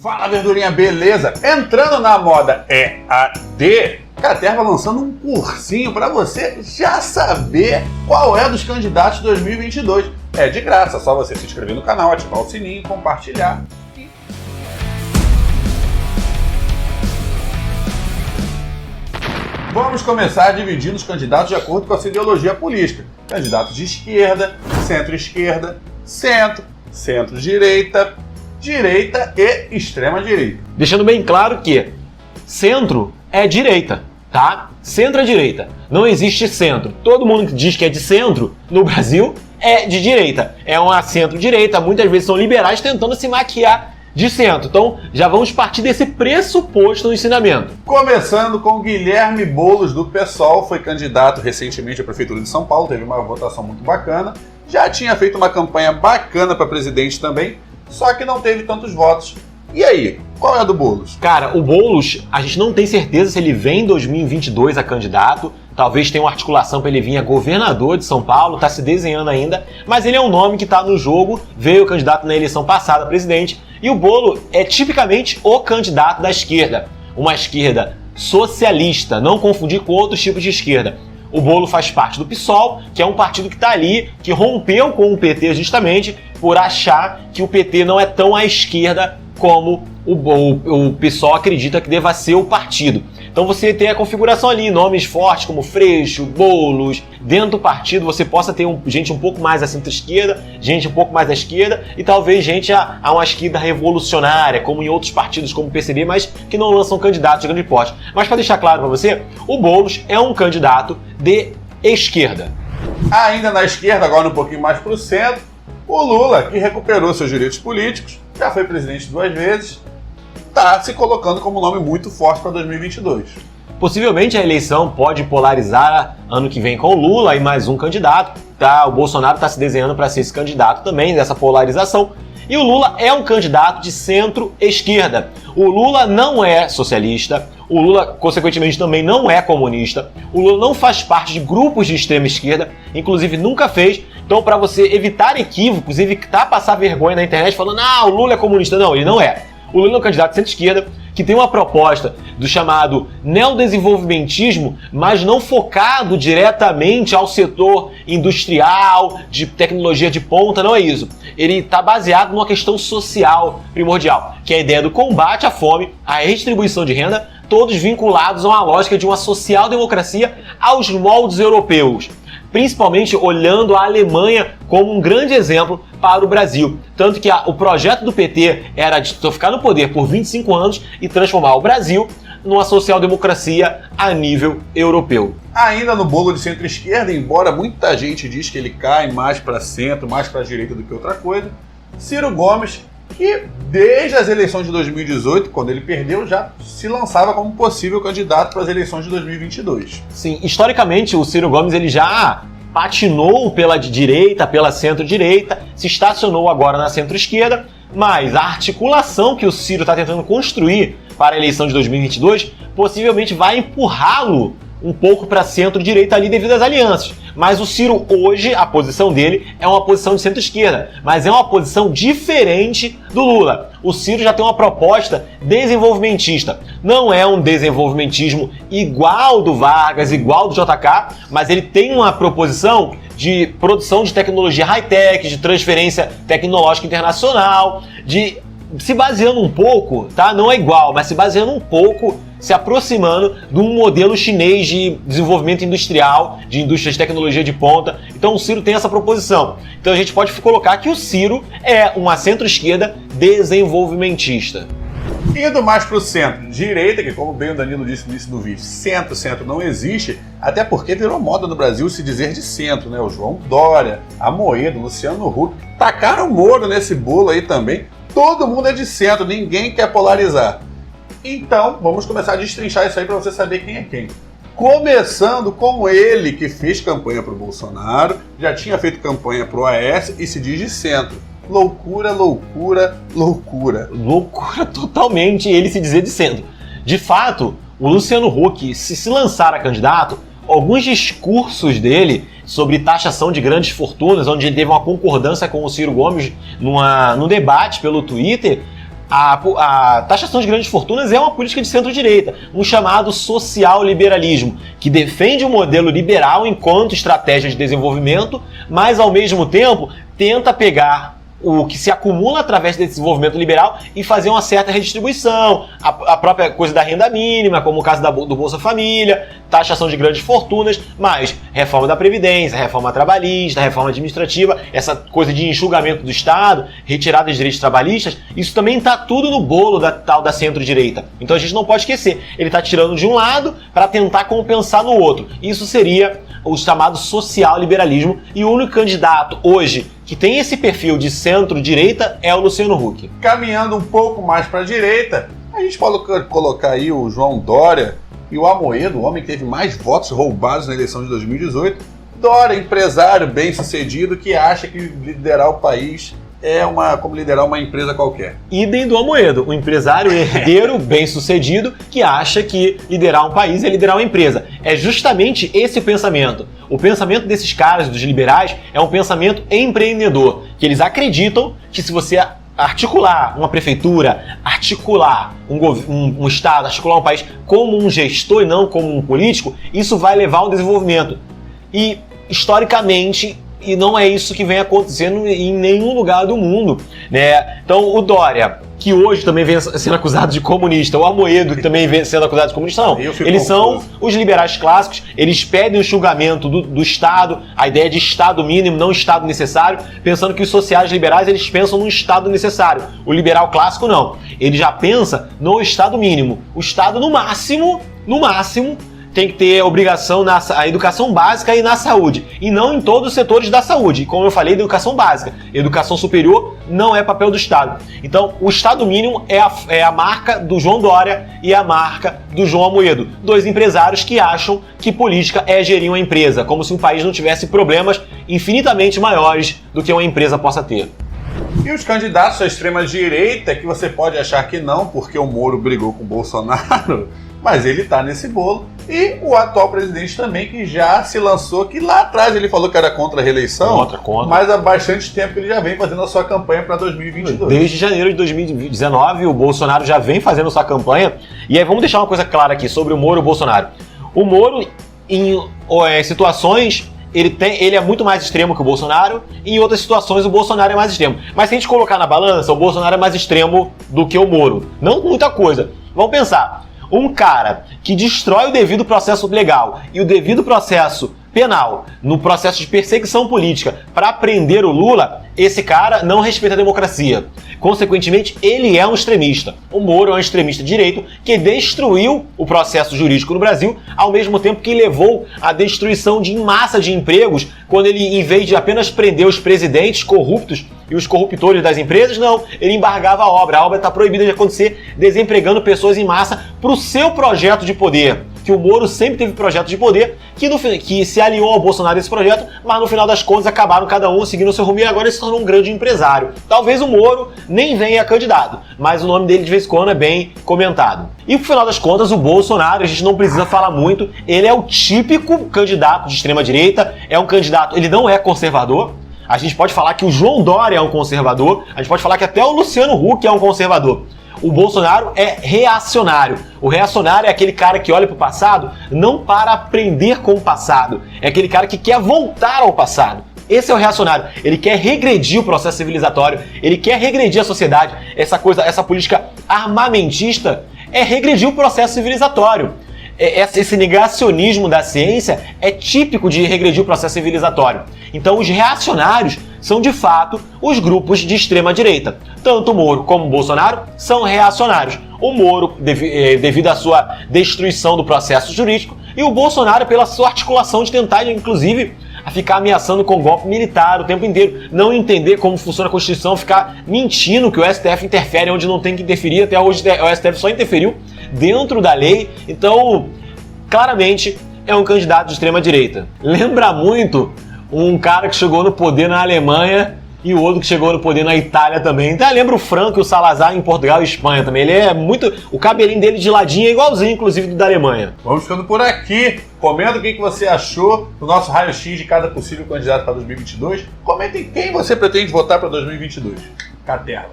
Fala, verdurinha, beleza? Entrando na moda EAD, Caterva lançando um cursinho para você já saber qual é dos candidatos de 2022. É de graça, só você se inscrever no canal, ativar o sininho, compartilhar. Vamos começar dividindo os candidatos de acordo com a sua ideologia política. Candidatos de esquerda, centro-esquerda, centro, centro-direita, direita e extrema-direita. Deixando bem claro que centro é direita, tá? Centro é direita. Não existe centro. Todo mundo que diz que é de centro no Brasil é de direita. É uma centro-direita. Muitas vezes são liberais tentando se maquiar de centro. Então, já vamos partir desse pressuposto no ensinamento. Começando com Guilherme Boulos, do PSOL, foi candidato recentemente à Prefeitura de São Paulo, teve uma votação muito bacana, já tinha feito uma campanha bacana para presidente também, só que não teve tantos votos. E aí, qual é a do Boulos? Cara, o Boulos, a gente não tem certeza se ele vem em 2022 a candidato, talvez tenha uma articulação para ele vir a governador de São Paulo, tá se desenhando ainda, mas ele é um nome que tá no jogo, veio candidato na eleição passada a presidente, e o Boulos é tipicamente o candidato da esquerda, uma esquerda socialista, não confundir com outros tipos de esquerda. O Boulos faz parte do PSOL, que é um partido que está ali, que rompeu com o PT justamente por achar que o PT não é tão à esquerda como o PSOL acredita que deva ser o partido. Então você tem a configuração ali, nomes fortes como Freixo, Boulos. Dentro do partido você possa ter gente um pouco mais à centro-esquerda, gente um pouco mais à esquerda e talvez gente a uma esquerda revolucionária, como em outros partidos como o PCB, mas que não lançam candidatos de grande porte. Mas para deixar claro para você, o Boulos é um candidato de esquerda. Ainda na esquerda, agora um pouquinho mais para o centro, o Lula, que recuperou seus direitos políticos, já foi presidente 2 vezes, está se colocando como um nome muito forte para 2022. Possivelmente a eleição pode polarizar ano que vem com o Lula e mais um candidato, tá? O Bolsonaro está se desenhando para ser esse candidato também, dessa polarização. E o Lula é um candidato de centro-esquerda. O Lula não é socialista, o Lula, consequentemente, também não é comunista, o Lula não faz parte de grupos de extrema esquerda, inclusive nunca fez. Então, para você evitar equívocos, evitar passar vergonha na internet falando o Lula é comunista. Não, ele não é. O Lula é um candidato de centro-esquerda que tem uma proposta do chamado neodesenvolvimentismo, mas não focado diretamente ao setor industrial, de tecnologia de ponta, não é isso. Ele está baseado numa questão social primordial, que é a ideia do combate à fome, à redistribuição de renda, todos vinculados a uma lógica de uma social-democracia aos moldes europeus, principalmente olhando a Alemanha como um grande exemplo para o Brasil. Tanto que o projeto do PT era de ficar no poder por 25 anos e transformar o Brasil numa social-democracia a nível europeu. Ainda no bolo de centro-esquerda, embora muita gente diz que ele cai mais para centro, mais para a direita do que outra coisa, Ciro Gomes, que desde as eleições de 2018, quando ele perdeu, já se lançava como possível candidato para as eleições de 2022. Sim, historicamente o Ciro Gomes ele já patinou pela direita, pela centro-direita, se estacionou agora na centro-esquerda, mas a articulação que o Ciro está tentando construir para a eleição de 2022 possivelmente vai empurrá-lo um pouco para centro-direita ali devido às alianças. Mas o Ciro hoje, a posição dele é uma posição de centro-esquerda, mas é uma posição diferente do Lula. O Ciro já tem uma proposta desenvolvimentista. Não é um desenvolvimentismo igual do Vargas, igual do JK, mas ele tem uma proposição de produção de tecnologia high-tech, de transferência tecnológica internacional, se baseando um pouco, tá? Não é igual, mas se baseando um pouco, se aproximando de um modelo chinês de desenvolvimento industrial, de indústria de tecnologia de ponta. Então o Ciro tem essa proposição. Então a gente pode colocar que o Ciro é uma centro-esquerda desenvolvimentista. Indo mais para o centro-direita, que como bem o Danilo disse no início do vídeo, centro não existe, até porque virou moda no Brasil se dizer de centro, né? O João Dória, Amoedo, Luciano Huck, tacaram Moro nesse bolo aí também. Todo mundo é de centro, ninguém quer polarizar. Então, vamos começar a destrinchar isso aí para você saber quem é quem. Começando com ele, que fez campanha para o Bolsonaro, já tinha feito campanha para o AS e se diz de centro. Loucura, loucura, loucura. Loucura totalmente ele se dizer de centro. De fato, o Luciano Huck, se lançar a candidato, alguns discursos dele sobre taxação de grandes fortunas, onde ele teve uma concordância com o Ciro Gomes num debate pelo Twitter, A taxação de grandes fortunas é uma política de centro-direita, um chamado social-liberalismo, que defende o modelo liberal enquanto estratégia de desenvolvimento, mas ao mesmo tempo tenta pegar o que se acumula através desse desenvolvimento liberal e fazer uma certa redistribuição, a própria coisa da renda mínima, como o caso do Bolsa Família, taxação de grandes fortunas, mas reforma da Previdência, reforma trabalhista, reforma administrativa, essa coisa de enxugamento do Estado, retirada de direitos trabalhistas, isso também está tudo no bolo da tal da centro-direita. Então a gente não pode esquecer, ele está tirando de um lado para tentar compensar no outro. Isso seria o chamado social-liberalismo, e o único candidato hoje que tem esse perfil de centro-direita é o Luciano Huck. Caminhando um pouco mais para a direita, a gente pode colocar aí o João Dória e o Amoedo, o homem que teve mais votos roubados na eleição de 2018. Dória, empresário bem-sucedido que acha que liderar o país é como liderar uma empresa qualquer. Idem do Amoedo, um empresário herdeiro bem-sucedido que acha que liderar um país é liderar uma empresa. É justamente esse o pensamento. O pensamento desses caras, dos liberais, é um pensamento empreendedor, que eles acreditam que se você articular uma prefeitura, articular um Estado, articular um país como um gestor e não como um político, isso vai levar ao desenvolvimento. E, historicamente, e não é isso que vem acontecendo em nenhum lugar do mundo, né? Então, o Dória, que hoje também vem sendo acusado de comunista, o Amoedo, que também vem sendo acusado de comunista, não. Eles são os liberais clássicos, eles pedem o enxugamento do Estado, a ideia de Estado mínimo, não Estado necessário, pensando que os sociais liberais, eles pensam no Estado necessário. O liberal clássico, não. Ele já pensa no Estado mínimo. O Estado, no máximo, tem que ter obrigação na educação básica e na saúde, e não em todos os setores da saúde. Como eu falei, educação básica. Educação superior não é papel do Estado. Então, o Estado mínimo é a marca do João Dória e a marca do João Amoedo. Dois empresários que acham que política é gerir uma empresa, como se um país não tivesse problemas infinitamente maiores do que uma empresa possa ter. E os candidatos à extrema-direita, que você pode achar que não, porque o Moro brigou com o Bolsonaro, mas ele está nesse bolo. E o atual presidente também, que já se lançou, que lá atrás ele falou que era contra a reeleição, mas há bastante tempo ele já vem fazendo a sua campanha para 2022. Desde janeiro de 2019, o Bolsonaro já vem fazendo a sua campanha. E aí vamos deixar uma coisa clara aqui sobre o Moro e o Bolsonaro. O Moro, em situações, ele é muito mais extremo que o Bolsonaro, e em outras situações o Bolsonaro é mais extremo. Mas se a gente colocar na balança, o Bolsonaro é mais extremo do que o Moro. Não muita coisa. Vamos pensar. Um cara que destrói o devido processo legal e o devido processo penal no processo de perseguição política para prender o Lula, esse cara não respeita a democracia. Consequentemente, ele é um extremista. O Moro é um extremista de direito que destruiu o processo jurídico no Brasil, ao mesmo tempo que levou à destruição de massa de empregos, quando ele, em vez de apenas prender os presidentes corruptos e os corruptores das empresas, não, ele embargava a obra. A obra está proibida de acontecer, desempregando pessoas em massa para o seu projeto de poder. Que o Moro sempre teve projeto de poder, que se aliou ao Bolsonaro nesse projeto, mas no final das contas acabaram cada um seguindo o seu rumo e agora ele se tornou um grande empresário. Talvez o Moro nem venha candidato, mas o nome dele de vez em quando é bem comentado. E no final das contas, o Bolsonaro, a gente não precisa falar muito, ele é o típico candidato de extrema-direita, é um candidato, ele não é conservador. A gente pode falar que o João Dória é um conservador, a gente pode falar que até o Luciano Huck é um conservador. O Bolsonaro é reacionário. O reacionário é aquele cara que olha para o passado não para aprender com o passado. É aquele cara que quer voltar ao passado. Esse é o reacionário. Ele quer regredir o processo civilizatório, ele quer regredir a sociedade. Essa política armamentista é regredir o processo civilizatório. Esse negacionismo da ciência é típico de regredir o processo civilizatório. Então os reacionários são de fato os grupos de extrema direita. Tanto o Moro como o Bolsonaro são reacionários. O Moro devido à sua destruição do processo jurídico e o Bolsonaro pela sua articulação de tentar, inclusive, a ficar ameaçando com golpe militar o tempo inteiro, não entender como funciona a Constituição, ficar mentindo que o STF interfere onde não tem que interferir. Até hoje o STF só interferiu dentro da lei. Então, claramente, é um candidato de extrema-direita. Lembra muito um cara que chegou no poder na Alemanha e o outro que chegou no poder na Itália também. Então lembra o Franco e o Salazar em Portugal e Espanha também. Ele é muito... O cabelinho dele de ladinho é igualzinho, inclusive, do da Alemanha. Vamos ficando por aqui. Comenta o que você achou do nosso raio-x de cada possível candidato para 2022. Comentem quem você pretende votar para 2022. Catela.